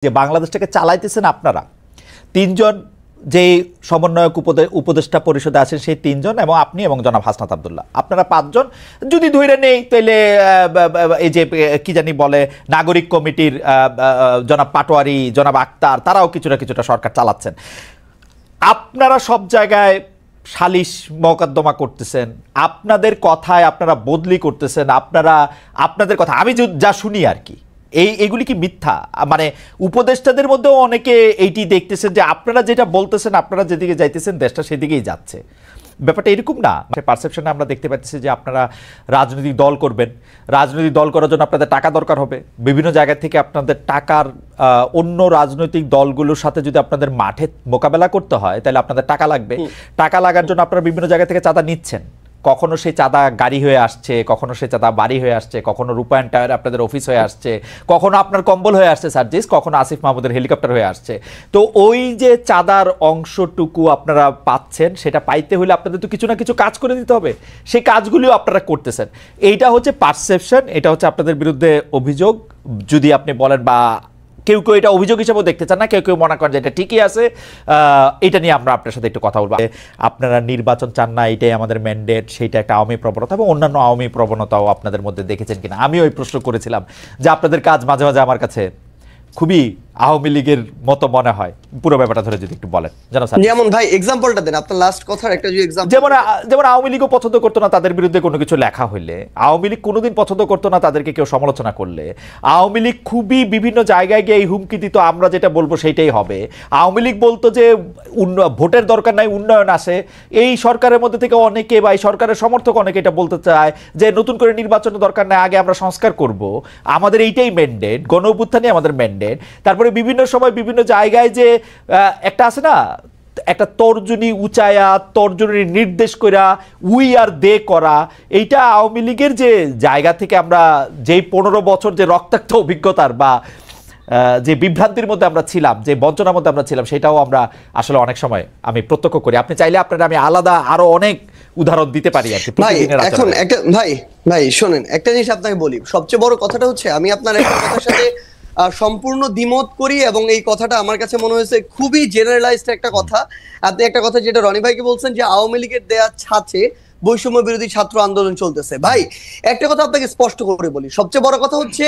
যে বাংলাদেশটাকে চালাইতেছেন আপনারা তিনজন, যে সমন্বয়ক উপদেষ্টা পরিষদে আছেন সেই তিনজন এবং আপনি এবং জনাব হাসনাত আব্দুল্লাহ, আপনারা পাঁচজন যদি ধরে নেই তাহলে এই যে কি জানি বলে নাগরিক কমিটির জনাব পাটোয়ারি, জনাব আক্তার, তারাও কিছুটা সরকার চালাচ্ছেন। আপনারা সব জায়গায় সালিশ মোকদ্দমা করতেছেন, আপনাদের কথায় আপনারা বদলি করতেছেন, আপনাদের কথা আমি যা শুনি আর কি, এইগুলি কি মিথ্যা? মানে উপদেষ্টাদের মধ্যেও অনেকে এইটি দেখতেছেন যে আপনারা যেটা বলতেছেন, আপনারা যেদিকে যাইতেছেন দেশটা সেদিকেই যাচ্ছে। ব্যাপারটা এরকম না। পারসেপশনে আমরা দেখতে পাচ্ছি যে আপনারা রাজনৈতিক দল করবেন, রাজনৈতিক দল করার জন্য আপনাদের টাকা দরকার হবে। বিভিন্ন জায়গা থেকে আপনাদের টাকার অন্য রাজনৈতিক দলগুলোর সাথে যদি আপনাদের মাঠে মোকাবেলা করতে হয় তাহলে আপনাদের টাকা লাগবে। টাকা লাগার জন্য আপনারা বিভিন্ন জায়গা থেকে চাঁদা নিচ্ছেন। কখনো সেই চাঁদা গাড়ি হয়ে আসছে, কখনো সেই চাঁদা বাড়ি হয়ে আসছে, কখনো রূপায়ণ টায়ার আপনাদের অফিস হয়ে আসছে, কখনো আপনার কম্বল হয়ে আসছে সার্জিস, কখনো আসিফ মাহমুদের হেলিকপ্টার হয়ে আসছে। তো ওই যে চাঁদার অংশটুকু আপনারা পাচ্ছেন, সেটা পাইতে হলে আপনাদের তো কিছু না কিছু কাজ করে দিতে হবে। সেই কাজগুলিও আপনারা করতেছেন। এইটা হচ্ছে পারসেপশন, এটা হচ্ছে আপনাদের বিরুদ্ধে অভিযোগ। যদি আপনি বলেন বা কেউ কেউ এটা অভিযোগ হিসেবেও দেখতে চান না, কেউ কেউ মনে করেন যে এটা ঠিকই আছে, এটা নিয়ে আমরা আপনার সাথে একটু কথা বলবো। আপনারা নির্বাচন চান না, এটাই আমাদের ম্যান্ডেট, সেইটা একটা আওয়ামী প্রবণতা এবং অন্যান্য আওয়ামী প্রবণতাও আপনাদের মধ্যে দেখেছেন কিনা। আমি ওই প্রশ্ন করেছিলাম যে আপনাদের কাজ মাঝে মাঝে আমার কাছে খুবই আওয়ামী লীগের মতো মনে হয়। পুরো ব্যাপারটা ধরে যদি একটু বলেন। যেমন ভাই এক্সাম্পলটা দেন, আপনার লাস্ট কথার একটা যে এক্সাম্পল। যেমন আওয়ামী লীগও পছন্দ করতো না তাদের বিরুদ্ধে কোনো কিছু লেখা হইলে, আওয়ামী লীগ কোনোদিন পছন্দ করতো না তাদেরকে কেউ সমালোচনা করলে, আওয়ামী লীগ খুবই বিভিন্ন জায়গায় গিয়ে এই হুমকি দিত আমরা যেটা বলবো সেইটাই হবে। আওয়ামী লীগ বলতো যে ভোটের দরকার নাই, উন্নয়ন আসে। এই সরকারের মধ্যে থেকে অনেকে বা এই সরকারের সমর্থক অনেকে এটা বলতে চায় যে নতুন করে নির্বাচনের দরকার নাই, আগে আমরা সংস্কার করব, আমাদের এইটাই ম্যান্ডেট, গণ অভ্যুত্থানই আমাদের ম্যান্ডেট। তারপরে বিভিন্ন সময় বিভিন্ন জায়গায় যে একটা আছে না, একটা তর্জনী উঁচায়া, তর্জনী নির্দেশ করা, উই আর দে করা, এইটা আওয়ামী লীগের যে জায়গা থেকে আমরা যেই 15 বছর যে রক্তাক্ত অভিজ্ঞতার বা যে বিভ্রান্তির মধ্যে আমরা ছিলাম, যে বঞ্চনার মধ্যে আমরা ছিলাম, সেটাও আমরা আসলে অনেক সময় আমি প্রত্যক্ষ করি। আপনি চাইলে আপনারা আমি আলাদা আরো অনেক উদাহরণ দিতে পারি আর কি। এখন একটা ভাই শোনেন, একটা জিনিস আপনাকে বলি, সবচেয়ে বড় কথাটা হচ্ছে আমি আপনার একটা কথার সাথে সম্পূর্ণ দ্বিমত করি এবং এই কথাটা আমার কাছে মনে হয়েছে খুবই জেনারেলাইজড একটা কথা। আপনি একটা কথা যেটা রনি ভাইকে বলছেন যে আওয়ামী লীগের দেয়া ছাঁচে বৈষম্য বিরোধী ছাত্র আন্দোলন চলতেছে। ভাই একটা কথা আপনাকে স্পষ্ট করে বলি, সবচেয়ে বড় কথা হচ্ছে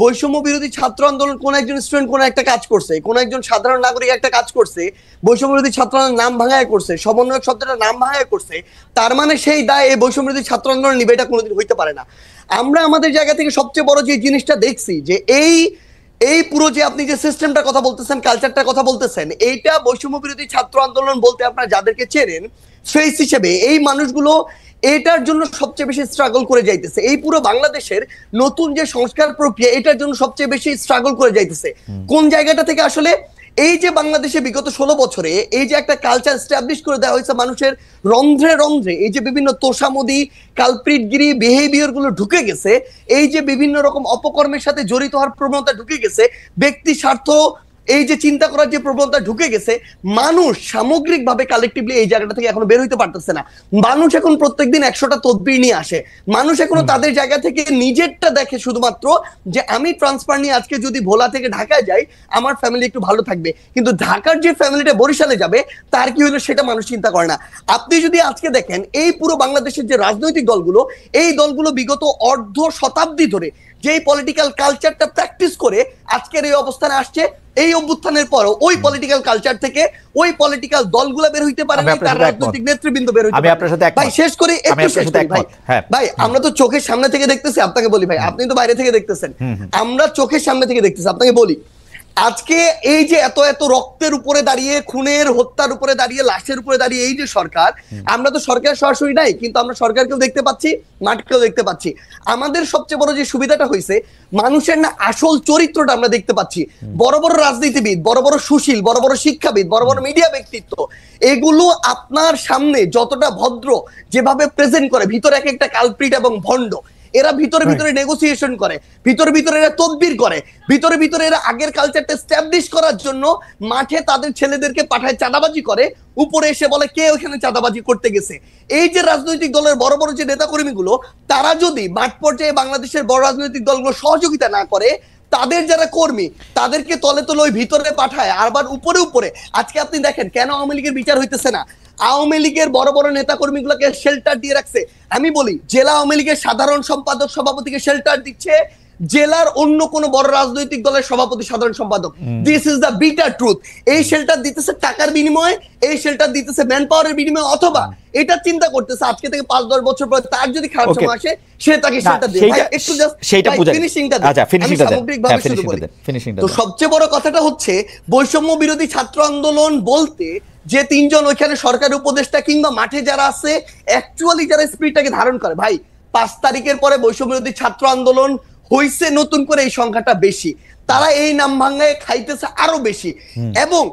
বৈষম্য বিরোধী ছাত্র আন্দোলন কোন একজন স্টুডেন্ট কোন একটা কাজ করছে, কোন একজন সাধারণ নাগরিক একটা কাজ করছে, বৈষম্য বিরোধী ছাত্র আন্দোলন নাম ভাঙায় করছে, সমন্বয়ক শব্দটা নাম ভাঙায় করছে, তার মানে সেই দায় এই বৈষম্য বিরোধী ছাত্র আন্দোলন নিবে, এটা কোনোদিন হইতে পারে না। আমরা আমাদের জায়গা থেকে সবচেয়ে বড় যে জিনিসটা দেখছি যে এই পুরো যে আপনি যে সিস্টেমটার কথা বলতেছেন, কালচারটার কথা বলতেছেন, এইটা বৈষম্য বিরোধী ছাত্র আন্দোলন বলতে আপনারা যাদেরকে চেনেন ফেস হিসেবে এই মানুষগুলো এটার জন্য সবচেয়ে বেশি স্ট্রাগল করে যাইতেছে। এই পুরো বাংলাদেশের নতুন যে সংস্কার প্রক্রিয়া, এটার জন্য সবচেয়ে বেশি স্ট্রাগল করে যাইতেছে। কোন জায়গাটা থেকে আসলে এই যে বাংলাদেশে বিগত 16 বছরে এই যে একটা কালচার এস্টাবলিশ করে দেওয়া হয়েছে, মানুষের রন্ধ্রে রন্ধ্রে এই যে বিভিন্ন তোষামোদি, কালপ্রিটগিরি বিহেভিয়ার গুলো ঢুকে গেছে, এই যে বিভিন্ন রকম অপকর্মের সাথে জড়িত হওয়ার প্রবণতা ঢুকে গেছে, ব্যক্তি স্বার্থ এই যে চিন্তা করার যে প্রবণতা ঢুকে গেছে, মানুষ সামগ্রিকভাবে কালেকটিভলি এই জায়গাটা থেকে এখনো বের হইতে পারতেছে না। মানুষ এখন প্রত্যেকদিন 100টা তদবির নিয়ে আসে। মানুষ এখনো তাদের জায়গা থেকে নিজেরটা দেখে শুধুমাত্র যে আমি ট্রান্সফার নিয়ে আজকে যদি ভোলা থেকে ঢাকায় যাই আমার ফ্যামিলি একটু ভালো থাকবে, কিন্তু ঢাকার যে ফ্যামিলিটা বরিশালে যাবে তার কি হলো সেটা মানুষ চিন্তা করে না। আপনি যদি আজকে দেখেন এই পুরো বাংলাদেশের যে রাজনৈতিক দলগুলো, এই দলগুলো বিগত অর্ধ শতাব্দী ধরে যেই পলিটিক্যাল কালচারটা প্র্যাকটিস করে আজকের এই অবস্থানে আসছে, এই অভ্যুত্থানের পরও ওই পলিটিক্যাল কালচার থেকে ওই পলিটিক্যাল দলগুলো বের হইতে পারে না, তার রাজনৈতিক নেতৃবৃন্দ বের হইতে পারে না। ভাই শেষ করে একটু শেষ করি ভাই। ভাই আমরা তো চোখের সামনে থেকে দেখতেছি, আপনাকে বলি ভাই, আপনি তো বাইরে থেকে দেখতেছেন, আমরা চোখের সামনে থেকে দেখতেছি। আপনাকে বলি আজকে এই যে এত এত রক্তের উপরে দাঁড়িয়ে, খুনের হত্যার উপরে দাঁড়িয়ে, লাশের উপরে দাঁড়িয়ে এই যে সরকার, আমরা তো সরকার সরাসরি নাই, কিন্তু আমরা সরকারকেও দেখতে পাচ্ছি, মাঠকেও দেখতে পাচ্ছি। আমাদের সবচেয়ে বড় যে সুবিধাটা হয়েছে, মানুষের না আসল চরিত্রটা আমরা দেখতে পাচ্ছি। বড় বড় রাজনীতিবিদ, বড় বড় সুশীল, বড় বড় শিক্ষাবিদ, বড় বড় মিডিয়া ব্যক্তিত্ব, এগুলো আপনার সামনে যতটা ভদ্র যেভাবে প্রেজেন্ট করে, ভিতরে এক একটা কালপ্রিট এবং ভণ্ড। এরা ভিতরে ভিতরে নেগোসিয়েশন করে, ভিতরে ভিতরে এরা তদবির করে, ভিতরে ভিতরে এরা আগের কালচারটা এস্টাবলিশ করার জন্য মাঠে তাদের ছেলেদেরকে পাঠায় চাঁদাবাজি করে, উপরে এসে বলে কে ওখানে চাঁদাবাজি করতে গেছে। এই যে রাজনৈতিক দলের বড় বড় যে নেতাকর্মীগুলো, তারা যদি মাঠ পর্যায়ে বাংলাদেশের বড় রাজনৈতিক দলগুলো সহযোগিতা না করে, তাদের যারা কর্মী তাদেরকে তলে তলে ওই ভিতরে পাঠায়, আবার উপরে উপরে আজকে আপনি দেখেন কেন আওয়ামী লীগের বিচার হইতেছে না। আওয়ামী লীগের বড় বড় নেতা কর্মীগুলোকে শেল্টার দিয়ে রাখছে। আমি বলি জেলা আওয়ামী লীগের সাধারণ সম্পাদক সভাপতিকে শেল্টার দিচ্ছে জেলার অন্য কোন বড় রাজনৈতিক দলের সভাপতি সাধারণ সম্পাদক। This is the bitter truth. এই শেল্টার দিতেছে টাকার বিনিময়ে, এই শেল্টার দিতেছে ম্যান পাওয়ারের বিনিময়ে, অথবা এটা চিন্তা করতেছে আজকে থেকে 5-10 বছর পরে তার যদি খারাপ সময় আসে সে তাকে শেল্টার দেবে। একটু জাস্ট সেইটা ফিনিশিংটা দেন। আচ্ছা ফিনিশিংটা দেন। তো সবচেয়ে বড় কথাটা হচ্ছে বৈষম্য বিরোধী ছাত্র আন্দোলন বলতে যে 3 জন ওইখানে সরকারি উপদেষ্টা কিংবা মাঠে যারা আছে অ্যাকচুয়ালি যারা স্পিরিটটাকে ধারণ করে, ভাই 5 তারিখের পরে বৈষম্য বিরোধী ছাত্র আন্দোলন হইছে নতুন করে এই সংখ্যাটা বেশি, তারা এই নাম ভাঙায় খাইতেছে আরো বেশি। এবং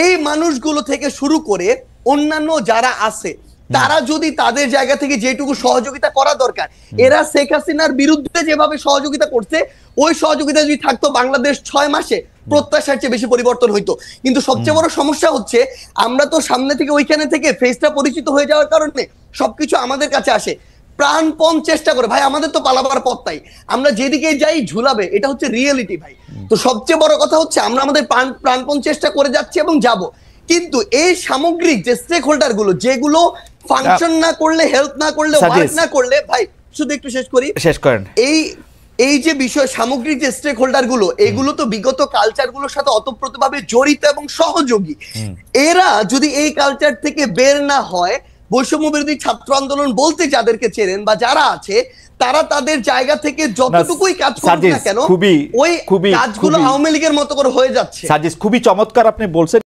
এই মানুষগুলো থেকে শুরু করে অন্যান্য যারা আছে তারা যদি তাদের জায়গা থেকে যেটুকু সহযোগিতা করা দরকার, এরা শেখ হাসিনার বিরুদ্ধে যেভাবে সহযোগিতা করছে ওই সহযোগিতা যদি থাকতো বাংলাদেশ 6 মাসে প্রত্যাশার চেয়ে বেশি পরিবর্তন হইতো। কিন্তু সবচেয়ে বড় সমস্যা হচ্ছে আমরা তো সামনে থেকে ওইখানে থেকে ফেসটা পরিচিত হয়ে যাওয়ার কারণে সবকিছু আমাদের কাছে আসে, প্রাণপণ চেষ্টা করে। ভাই আমাদের তো পালাবার পথ তাই, আমরা যেদিকে যাই ঝুলাবে, এটা হচ্ছে রিয়েলিটি ভাই। তো সবচেয়ে বড় কথা হচ্ছে আমরা আমাদের প্রাণপণ চেষ্টা করে যাচ্ছি এবং যাব, কিন্তু এই সামগ্রিক যে স্টেক হোল্ডার গুলো যেগুলো ফাংশন না করলে, হেল্প না করলে, ওয়ার্ক না করলে, ভাই শুধু একটু শেষ করেন। এই যে বিষয় সামগ্রিক যে স্টেক হোল্ডার গুলো এগুলো তো বিগত কালচার গুলোর সাথে অতপ্রতভাবে জড়িত এবং সহযোগী। এরা যদি এই কালচার থেকে বের না হয়, বৈষম্য বিরোধী ছাত্র আন্দোলন বলতে যাদেরকে চেনেন বা যারা আছে তারা তাদের জায়গা থেকে যতটুকুই কাজ করুক না কেন ওই কাজগুলো আওয়ামী লীগের মতো করে হয়ে যাচ্ছে। সাজিদ খুবই চমৎকার আপনি বলছেন।